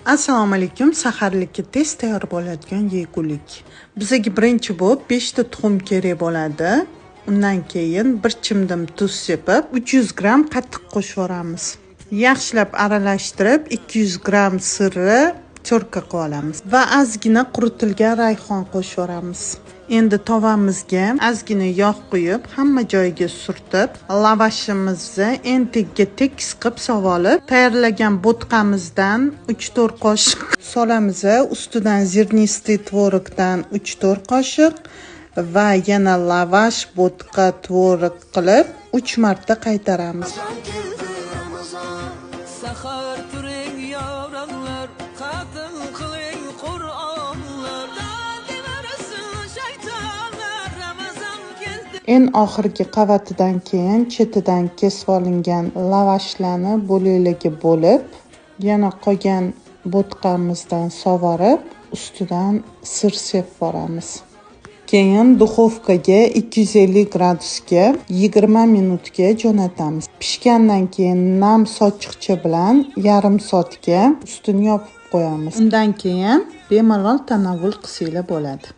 Assalomu alaykum. Saharlikka tez tayyor bo'ladigan yegulik. Bizga birinchi bo'lib 5 ta tuxum kerak bo'ladi. Undan keyin bir chimdim tuz sepib, 300 gram qatiq qo'shib yoramiz. Yaxshilab aralashtirib, 200 gram sirni cho'rka qilib olamiz va ozgina quritilgan rayhon qo'shib yoramiz. Endi tovamizga ozgina yog' quyib, hamma joyiga surtib, lavashimizni entiga tekis qilib sovolib, tayyorlagan bo'tqamizdan 3-4 qoshiq solamiz. Ustidan zirnistый tvorogdan 3-4 qoshiq va yana lavash, bo'tqa, tvorog qilib 3 marta qaytaramiz. En oxirgi qavatidan keyin chetidan kesib olingan lavashlarni bo'laklarga bo'lib, yana qolgan bo'tqamizdan sovurib, ustidan sir sepib boramiz. Keyin duxovkaga 250 gradusga 20 minutga jo'natamiz. Pishgandan keyin nam sochiqcha bilan yarim soatga ustini yopib qo'yamiz. Undan keyin bemalol tanovvul qilsanglar bo'ladi.